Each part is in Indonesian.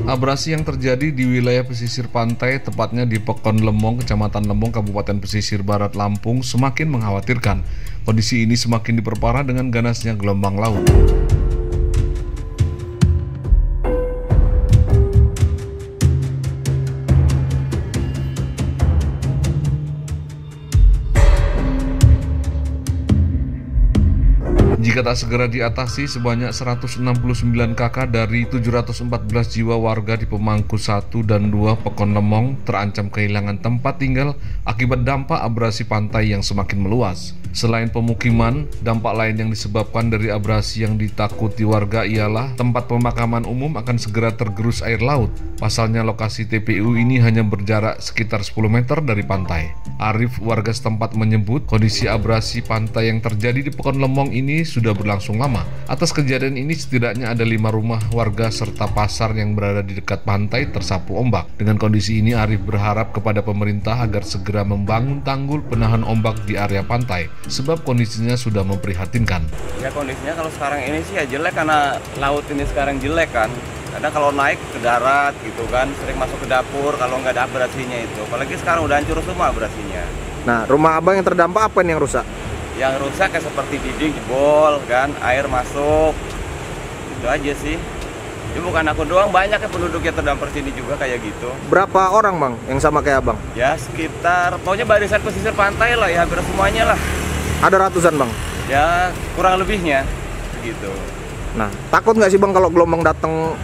Abrasi yang terjadi di wilayah pesisir pantai, tepatnya di Pekon Lemong, Kecamatan Lemong, Kabupaten Pesisir Barat Lampung, semakin mengkhawatirkan. Kondisi ini semakin diperparah dengan ganasnya gelombang laut. Jika tak segera diatasi, sebanyak 169 kakak dari 714 jiwa warga di Pemangku 1 dan 2 Pekon Lemong terancam kehilangan tempat tinggal akibat dampak abrasi pantai yang semakin meluas. Selain pemukiman, dampak lain yang disebabkan dari abrasi yang ditakuti warga ialah tempat pemakaman umum akan segera tergerus air laut. Pasalnya lokasi TPU ini hanya berjarak sekitar 10 meter dari pantai. Arif, warga setempat, menyebut kondisi abrasi pantai yang terjadi di Pekon Lemong ini sudah berlangsung lama. Atas kejadian ini setidaknya ada 5 rumah warga serta pasar yang berada di dekat pantai tersapu ombak. Dengan kondisi ini, Arif berharap kepada pemerintah agar segera membangun tanggul penahan ombak di area pantai, sebab kondisinya sudah memprihatinkan. Ya kondisinya kalau sekarang ini sih ya jelek karena laut ini sekarang jelek kan. Kadang kalau naik ke darat gitu kan, sering masuk ke dapur kalau nggak ada abrasinya itu. Apalagi sekarang udah hancur semua abrasinya. Nah, rumah abang yang terdampak apa nih yang rusak? Yang rusak kayak seperti dinding jebol kan, air masuk. Itu aja sih. Ini bukan aku doang, banyak ya penduduk yang terdampak sini juga kayak gitu. Berapa orang bang yang sama kayak abang? Ya sekitar, pokoknya barisan pesisir pantai lah ya, hampir semuanya lah. Ada ratusan bang? Ya kurang lebihnya gitu. Nah, takut nggak sih bang kalau gelombang datang?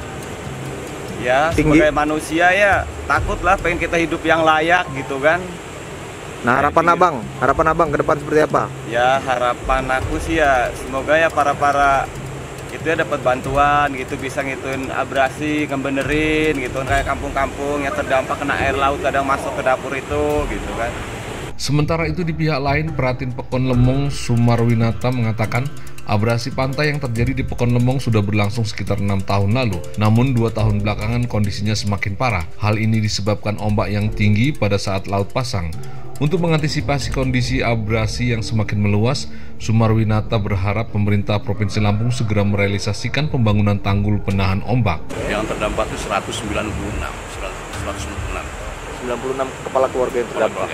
Ya tinggi? Sebagai manusia ya takut lah, pengen kita hidup yang layak gitu kan. Nah, harapan abang ke depan seperti apa? Ya harapan aku sih ya semoga ya para itu ya dapat bantuan gitu, bisa ngituin abrasi, ngebenerin gitu kayak kampung-kampung yang terdampak kena air laut kadang masuk ke dapur itu gitu kan. Sementara itu di pihak lain, Pratin Pekon Lemong Sumarwinata mengatakan abrasi pantai yang terjadi di Pekon Lemong sudah berlangsung sekitar 6 tahun lalu. Namun 2 tahun belakangan kondisinya semakin parah. Hal ini disebabkan ombak yang tinggi pada saat laut pasang. Untuk mengantisipasi kondisi abrasi yang semakin meluas, Sumarwinata berharap pemerintah Provinsi Lampung segera merealisasikan pembangunan tanggul penahan ombak. Yang terdampak itu 196 kepala keluarga yang terdampak.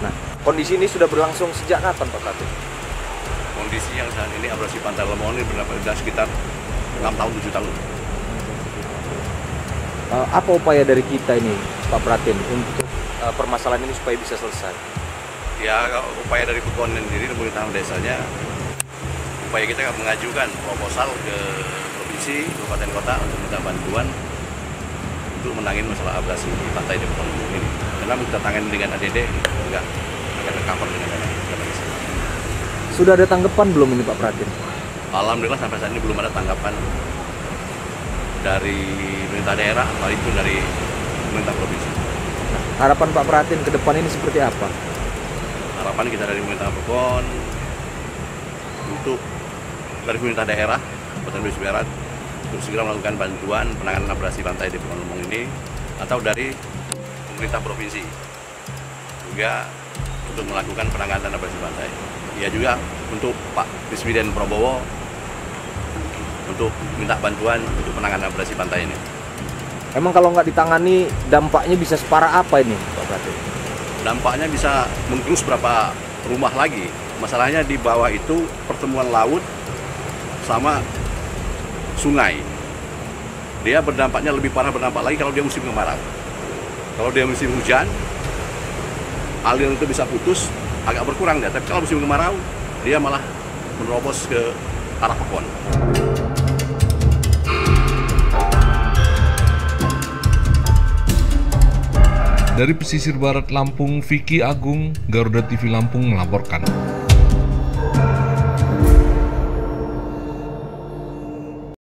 Nah, kondisi ini sudah berlangsung sejak kapan Pak Pratin? Kondisi yang saat ini abrasi pantai Lemong ini sudah sekitar 6 tahun 7 tahun. Apa upaya dari kita ini Pak Pratin untuk permasalahan ini supaya bisa selesai? Ya upaya dari Pekon sendiri, pemerintahan desanya, upaya kita mengajukan proposal ke provinsi, kabupaten, kota untuk minta bantuan untuk menangin masalah abrasi di pantai di Pekon ini. Karena kita tangani dengan ADD enggak akan tercover dengan dana. Sudah ada tanggapan belum ini Pak Pratin? Alhamdulillah sampai saat ini belum ada tanggapan dari pemerintah daerah, maupun dari pemerintah provinsi. Harapan Pak Pratin ke depan ini seperti apa? Harapan kita dari pemerintah Pekon untuk dari pemerintah daerah Kabupaten Pesisir Barat untuk segera melakukan bantuan penanganan abrasi pantai di Pekon Lemong ini, atau dari pemerintah provinsi juga untuk melakukan penanganan abrasi pantai. Ya juga untuk Pak Presiden Prabowo untuk minta bantuan untuk penanganan abrasi pantai ini. Emang kalau nggak ditangani dampaknya bisa separah apa ini Pak Pratin? Dampaknya bisa menggerus berapa rumah lagi. Masalahnya di bawah itu pertemuan laut sama sungai. Dia berdampaknya lebih parah berdampak lagi kalau dia musim kemarau. Kalau dia musim hujan, aliran itu bisa putus, agak berkurang dia. Tapi kalau musim kemarau, dia malah menerobos ke arah Pekon. Dari pesisir barat Lampung, Vicky Agung, Garuda TV Lampung melaporkan.